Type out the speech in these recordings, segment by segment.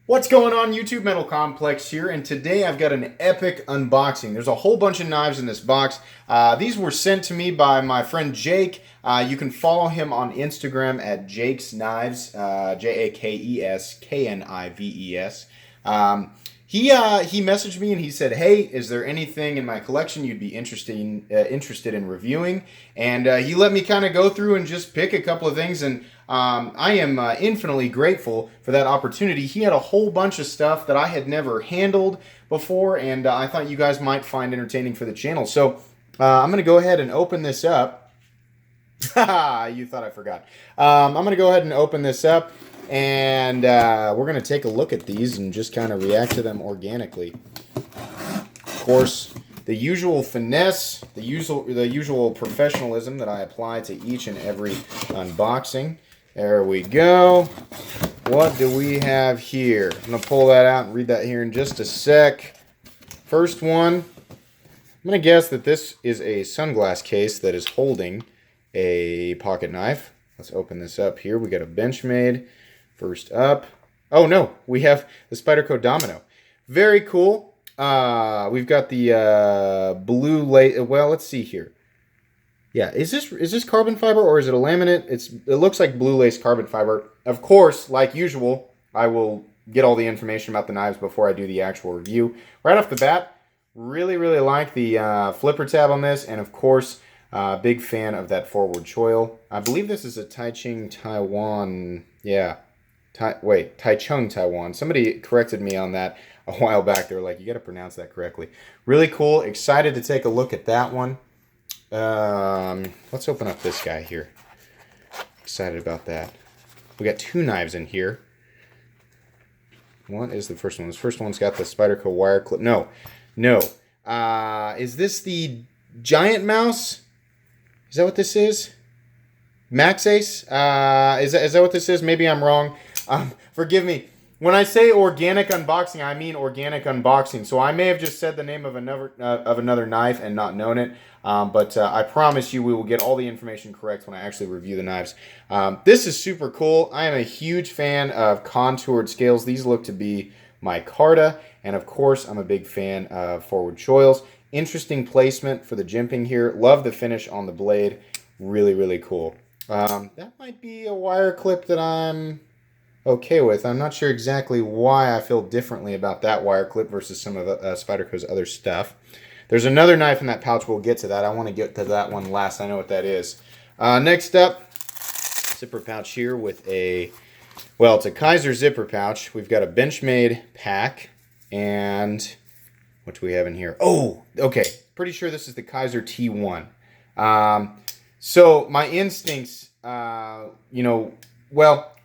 What's going on, YouTube? Metal Complex here, and today I've got an epic unboxing. There's a whole bunch of knives in this box. These were sent to me by my friend Jake. You can follow him on Instagram at Jake's Knives, JakeSKnives. He messaged me and he said, "Hey, is there anything in my collection you'd be interested in reviewing?" And he let me kind of go through and just pick a couple of things, and I am infinitely grateful for that opportunity. He had a whole bunch of stuff that I had never handled before, and I thought you guys might find entertaining for the channel. So I'm going to go ahead and open this up. You thought I forgot. I'm going to go ahead and open this up, and we're going to take a look at these and just kind of react to them organically. Of course, the usual finesse, the usual professionalism that I apply to each and every unboxing. There we go. What do we have here? I'm going to pull that out and read that here in just a sec. First one, I'm going to guess that this is a sunglass case that is holding a pocket knife. Let's open this up here. We got a Benchmade. First up. Oh no, we have the Spyderco Domino. Very cool. We've got the blue lace. Well, let's see here. Yeah, is this carbon fiber or is it a laminate? It looks like blue lace carbon fiber. Of course, like usual, I will get all the information about the knives before I do the actual review. Right off the bat, really like the flipper tab on this, and of course, big fan of that forward choil. I believe this is a Taichung Taiwan. Yeah, Taichung Taiwan. Somebody corrected me on that a while back. They were like, you got to pronounce that correctly. Really cool. Excited to take a look at that one. Let's open up this guy here. Excited about that. We got two knives in here. What is the first one? This first one's got the Spyderco wire clip. No. Is this the Giant Mouse? Is that what this is? Max Ace? Is that what this is? Maybe I'm wrong. Forgive me. When I say organic unboxing, I mean organic unboxing. So I may have just said the name of another knife and not known it. But I promise you we will get all the information correct when I actually review the knives. This is super cool. I am a huge fan of contoured scales. These look to be micarta. And of course, I'm a big fan of forward choils. Interesting placement for the jimping here. Love the finish on the blade. Really cool. That might be a wire clip that I'm okay with. I'm not sure exactly why I feel differently about that wire clip versus some of Spyderco's other stuff. There's another knife in that pouch. We'll get to that. I want to get to that one last. I know what that is. Next up, zipper pouch here with it's a Kizer zipper pouch. We've got a Benchmade pack, and what do we have in here? Oh, okay. Pretty sure this is the Kizer T1. So my instincts,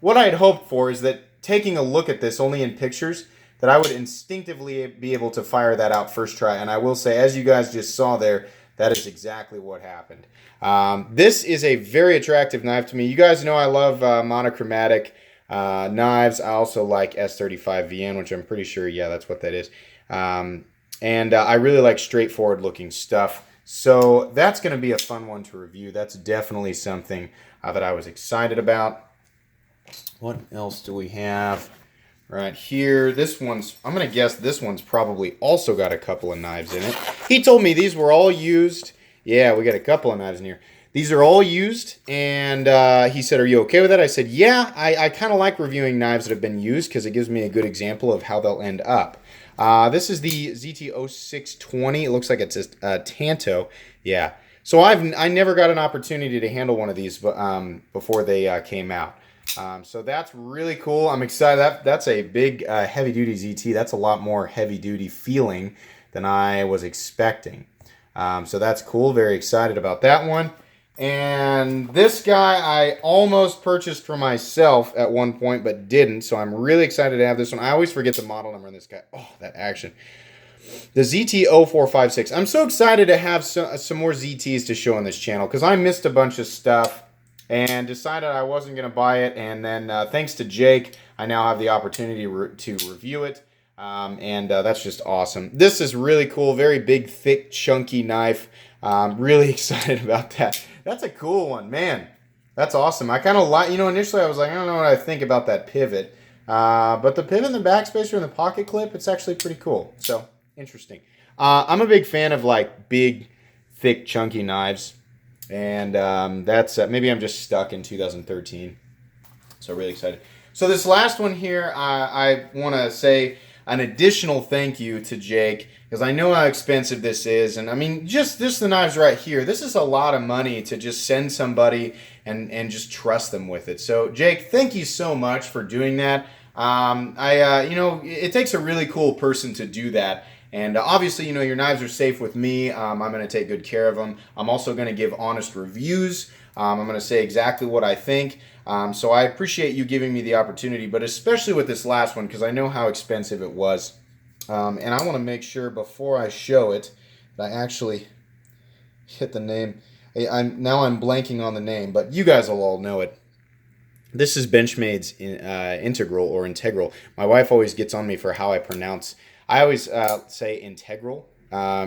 what I had hoped for is that taking a look at this only in pictures, that I would instinctively be able to fire that out first try. And I will say, as you guys just saw there, that is exactly what happened. This is a very attractive knife to me. You guys know I love monochromatic knives. I also like S35VN, which I'm pretty sure, yeah, that's what that is. And I really like straightforward looking stuff. So that's going to be a fun one to review. That's definitely something that I was excited about. What else do we have right here? I'm going to guess this one's probably also got a couple of knives in it. He told me these were all used. Yeah, we got a couple of knives in here. These are all used, and he said, are you okay with that? I said, yeah, I kind of like reviewing knives that have been used because it gives me a good example of how they'll end up. This is the ZT0620. It looks like it's a Tanto. Yeah. So I never got an opportunity to handle one of these before they came out. So that's really cool. I'm excited. That's a big heavy-duty ZT. That's a lot more heavy-duty feeling than I was expecting. So that's cool. Very excited about that one. And this guy I almost purchased for myself at one point, but didn't. So I'm really excited to have this one. I always forget the model number on this guy. Oh, that action. The ZT0456. I'm so excited to have some more ZTs to show on this channel because I missed a bunch of stuff and decided I wasn't going to buy it. And then thanks to Jake, I now have the opportunity to review it. That's just awesome. This is really cool. Very big, thick, chunky knife. Really excited about that. That's a cool one, man. That's awesome. I kind of like, initially I was like, I don't know what I think about that pivot. But the pivot and the backspacer and the pocket clip, it's actually pretty cool. So, interesting. I'm a big fan of like big, thick, chunky knives. And that's maybe I'm just stuck in 2013. So really excited. So this last one here, I want to say an additional thank you to Jake, because I know how expensive this is. And I mean, just the knives right here, this is a lot of money to just send somebody and just trust them with it. So Jake, thank you so much for doing that. You know, it takes a really cool person to do that. And obviously, you know, your knives are safe with me. I'm going to take good care of them. I'm also going to give honest reviews. I'm going to say exactly what I think. So I appreciate you giving me the opportunity, but especially with this last one, because I know how expensive it was. And I want to make sure before I show it that I actually hit the name. Now I'm blanking on the name, but you guys will all know it. This is Benchmade's Integral or Integral. My wife always gets on me for how I pronounce. I always say Integral.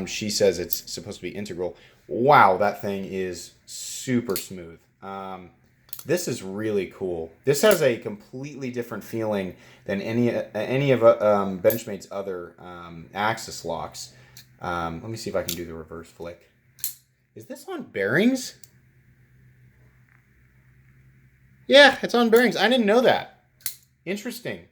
She says it's supposed to be Integral. Wow, that thing is super smooth. This is really cool. This has a completely different feeling than any of Benchmade's other axis locks. Let me see if I can do the reverse flick. Is this on bearings? Yeah, it's on bearings. I didn't know that. Interesting.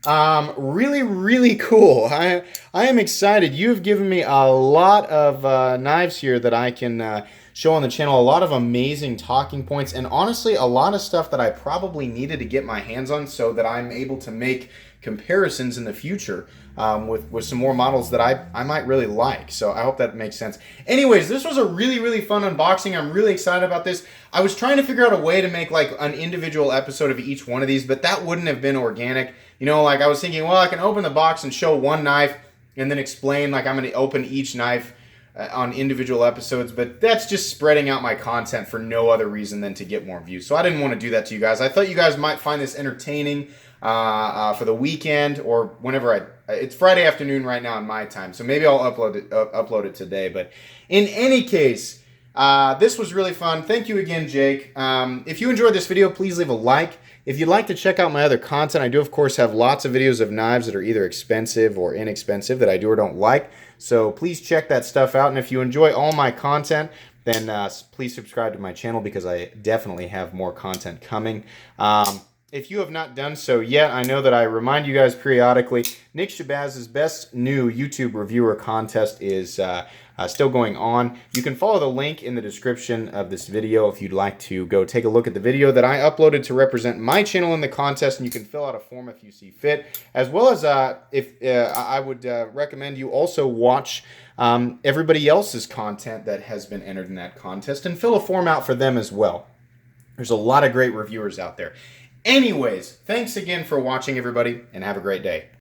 Really, really cool. I am excited. You have given me a lot of knives here that I can show on the channel. A lot of amazing talking points, and honestly, a lot of stuff that I probably needed to get my hands on so that I'm able to make comparisons in the future with some more models that I might really like. So I hope that makes sense. Anyways, this was a really, really fun unboxing. I'm really excited about this. I was trying to figure out a way to make like an individual episode of each one of these, but that wouldn't have been organic. You know, like I was thinking, well, I can open the box and show one knife and then explain like I'm going to open each knife on individual episodes, but that's just spreading out my content for no other reason than to get more views. So I didn't want to do that to you guys. I thought you guys might find this entertaining for the weekend or whenever it's Friday afternoon right now in my time, so maybe I'll upload it today. But in any case, this was really fun. Thank you again, Jake. If you enjoyed this video, please leave a like. If you'd like to check out my other content, I do, of course, have lots of videos of knives that are either expensive or inexpensive that I do or don't like. So please check that stuff out. And if you enjoy all my content, then please subscribe to my channel because I definitely have more content coming. If you have not done so yet, I know that I remind you guys periodically, Nick Shabaz's Best New YouTube Reviewer contest is still going on. You can follow the link in the description of this video if you'd like to go take a look at the video that I uploaded to represent my channel in the contest, and you can fill out a form if you see fit. As well as I would recommend you also watch everybody else's content that has been entered in that contest and fill a form out for them as well. There's a lot of great reviewers out there. Anyways, thanks again for watching, everybody, and have a great day.